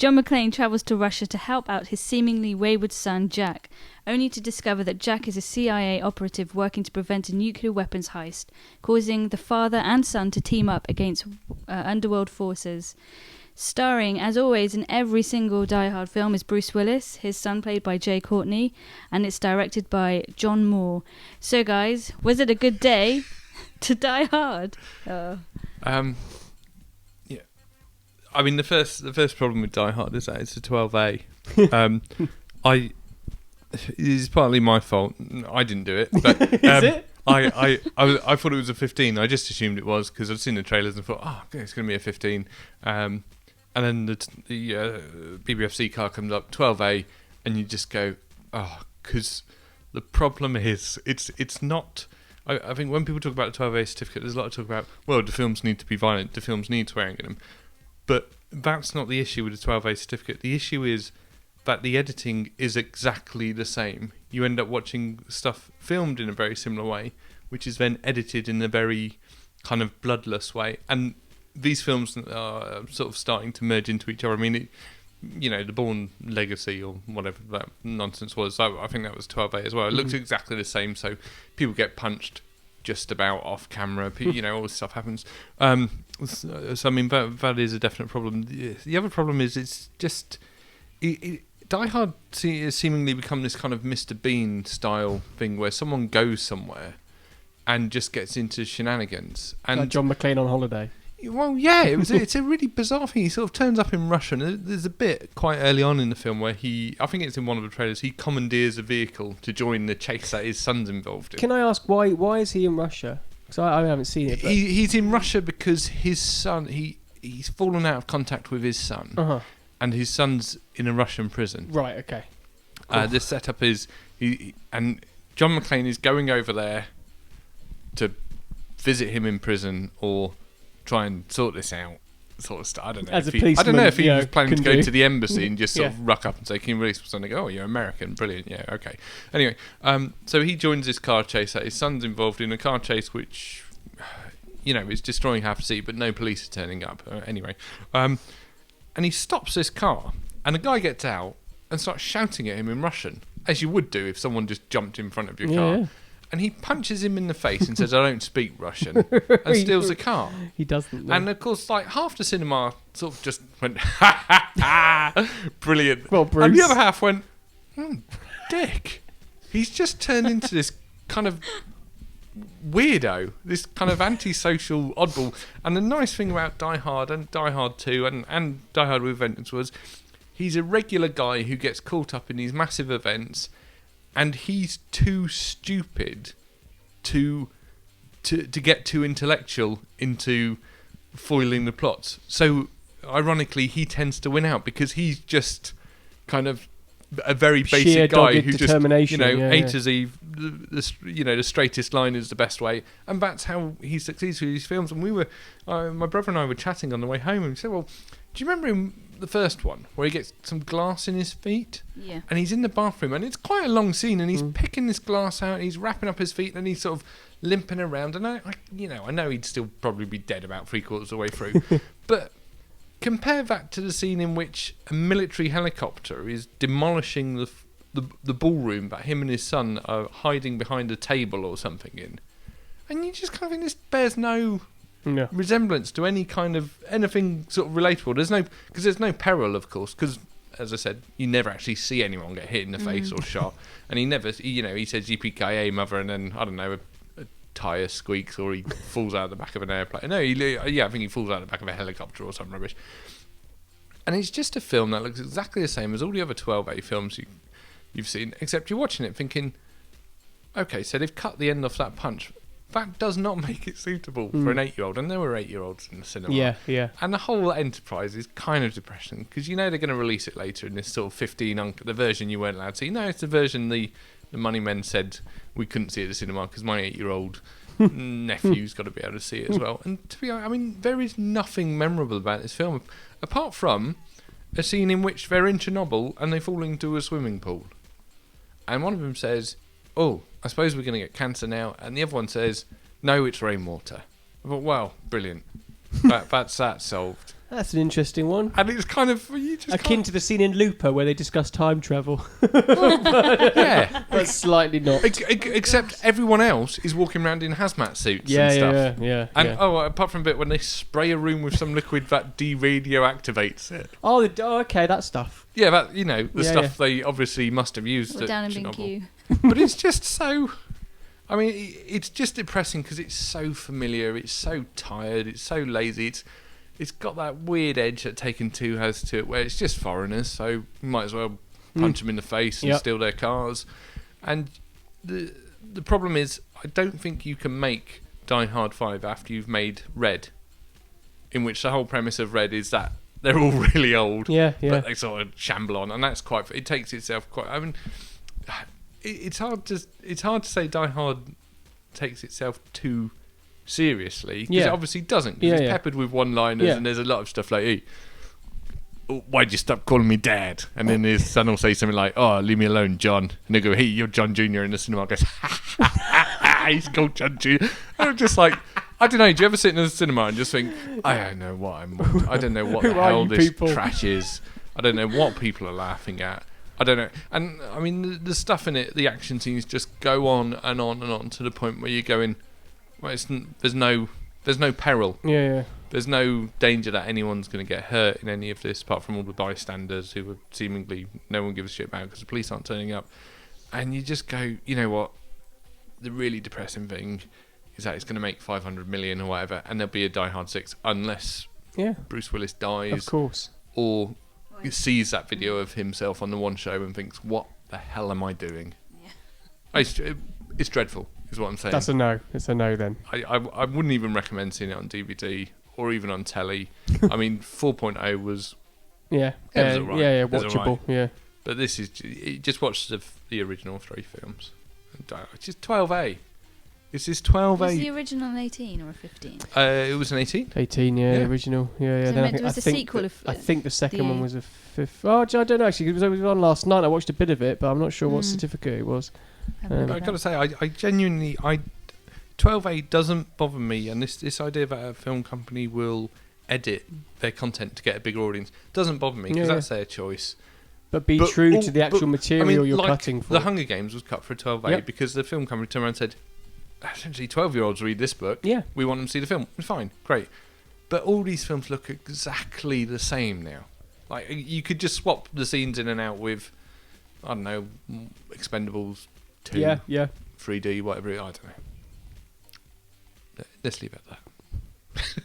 John McClane travels to Russia to help out his seemingly wayward son, Jack, only to discover that Jack is a CIA operative working to prevent a nuclear weapons heist, causing the father and son to team up against underworld forces. Starring, as always, in every single Die Hard film is Bruce Willis, his son played by Jay Courtney, and it's directed by John Moore. So, guys, was it a good day to Die Hard? Yeah. I mean, the first problem with Die Hard is that it's a 12A. It is partly my fault. I didn't do it. But, Is it? I thought it was a 15. I just assumed it was because I'd seen the trailers and thought, okay, it's going to be a 15. And then the BBFC car comes up, 12A, and you just go, because the problem is, it's not. I think when people talk about the 12A certificate, there's a lot of talk about, well, the films need to be violent, the films need swearing in them. But that's not the issue with the 12A certificate. The issue is that the editing is exactly the same. You end up watching stuff filmed in a very similar way, which is then edited in a very kind of bloodless way. And these films are sort of starting to merge into each other. I mean, the Bourne Legacy or whatever that nonsense was, I think that was 12A as well. It looks exactly the same, so people get punched just about off camera, all this stuff happens. So I mean, that is a definite problem. The other problem is it's just... Die Hard has seemingly become this kind of Mr. Bean style thing where someone goes somewhere and just gets into shenanigans. And like John McClane on holiday. Well, yeah, it's a really bizarre thing. He sort of turns up in Russia, and there's a bit quite early on in the film where I think it's in one of the trailers, he commandeers a vehicle to join the chase that his son's involved in. Can I ask why is he in Russia? Because I haven't seen it. But... He's in Russia because his son, he's fallen out of contact with his son, and his son's in a Russian prison. Right, okay. Cool. The setup is, and John McClane is going over there to visit him in prison or try and sort this out, sort of stuff. I don't know. As a policeman, I don't know if he was planning to go do. to the embassy and just sort of ruck up and say, "Can you release something?" Oh, you're American, brilliant. Yeah, okay. Anyway, so he joins this car chase. His son's involved in a car chase, which is destroying half the city, but no police are turning up. Anyway, and he stops this car, and the guy gets out and starts shouting at him in Russian, as you would do if someone just jumped in front of your car. Yeah. And he punches him in the face and says, "I don't speak Russian," and steals the car. He doesn't. No. And of course, like half the cinema sort of just went, "Ha ha ha, brilliant." Well, Bruce. And the other half went, "Dick." He's just turned into this kind of weirdo, this kind of antisocial oddball. And the nice thing about Die Hard and Die Hard 2 and Die Hard with Vengeance was he's a regular guy who gets caught up in these massive events. And he's too stupid to get too intellectual into foiling the plots. So, ironically, he tends to win out because he's just kind of a very basic sheer guy dogged who just, determination, A to Z, the straightest line is the best way. And that's how he succeeds with these films. And we were, my brother and I were chatting on the way home and he said, well, do you remember the first one where he gets some glass in his feet? Yeah. And he's in the bathroom and it's quite a long scene and he's picking this glass out, he's wrapping up his feet and he's sort of limping around. And I know he'd still probably be dead about 3/4 of the way through. But compare that to the scene in which a military helicopter is demolishing the ballroom that him and his son are hiding behind a table or something in. And you just kind of think this bears no resemblance to any kind of anything sort of relatable. There's no peril, of course, because as I said, you never actually see anyone get hit in the face or shot, and he says "Yippee-ki-yay, mother," and then I don't know, a tire squeaks or he falls out of the back of an airplane. No, I think he falls out of the back of a helicopter or some rubbish. And it's just a film that looks exactly the same as all the other 12A films you've seen, except you're watching it thinking, okay, so they've cut the end off that punch. That does not make it suitable for an 8-year-old, and there were 8-year-olds in the cinema. Yeah. And the whole enterprise is kind of depressing because they're going to release it later in this sort of 15, the version you weren't allowed to see. No, it's the version the money men said we couldn't see at the cinema because my 8-year-old nephew's got to be able to see it as well. And to be honest, I mean, there is nothing memorable about this film apart from a scene in which they're in Chernobyl and they fall into a swimming pool, and one of them says, "Oh, I suppose we're going to get cancer now," and the other one says, "No, it's rainwater." I thought, well, brilliant. That's that solved. That's an interesting one. And it's kind of you just Akin to the scene in Looper where they discuss time travel. yeah, But slightly not. except everyone else is walking around in hazmat suits and stuff. Yeah. And apart from a bit when they spray a room with some liquid that de-radioactivates it. Oh, okay, that stuff. Yeah, that the stuff they obviously must have used. Or down in BQ. But it's just so. I mean, it's just depressing because it's so familiar. It's so tired. It's so lazy. It's got that weird edge that Taken 2 has to it, where it's just foreigners, so you might as well punch them in the face and steal their cars. And the problem is, I don't think you can make Die Hard 5 after you've made Red, in which the whole premise of Red is that they're all really old, but they sort of shamble on, and that's quite. It takes itself quite. I mean, it's hard to say Die Hard takes itself too seriously, because it obviously doesn't. Cause it's peppered with one-liners, and there's a lot of stuff like, "Hey, why'd you stop calling me Dad?" And then his son will say something like, "Oh, leave me alone, John." And they go, "Hey, you're John Jr." in the cinema. Goes, he's called John Jr. And I'm just like, I don't know. Do you ever sit in the cinema and just think, I don't know what I don't know what the hell this trash is. I don't know what people are laughing at. I don't know. And I mean, the stuff in it, the action scenes just go on and on and on to the point where you're going, well, there's no peril. Yeah. There's no danger that anyone's going to get hurt in any of this, apart from all the bystanders who are seemingly no one gives a shit about because the police aren't turning up. And you just go, you know what? The really depressing thing is that it's going to make 500 million or whatever, and there'll be a Die Hard 6 unless Bruce Willis dies, of course, or sees that video of himself on the one show and thinks, "What the hell am I doing?" Yeah. It's dreadful, is what I'm saying. That's a no. It's a no then. I wouldn't even recommend seeing it on DVD or even on telly. I mean, 4.0 was watchable. Yeah. But this is just watch the original 3 films. It's just 12A. Is this 12A? Was the original an 18 or a 15? It was an 18. 18, the original. Yeah. So Then it was a sequel of. I think the second one was a 5th. Oh, I don't know actually. It was on last night. I watched a bit of it, but I'm not sure what certificate it was. I've got to say, I genuinely, 12A doesn't bother me, and this idea that a film company will edit their content to get a bigger audience doesn't bother me, because that's their choice. But be true to the actual material you're cutting for. The Hunger Games was cut for 12A because the film company turned around and said, essentially 12-year-olds read this book, we want them to see the film. Fine, great. But all these films look exactly the same now. Like, you could just swap the scenes in and out with, I don't know, Expendables 2, 3D, whatever I don't know. Let's leave it at that.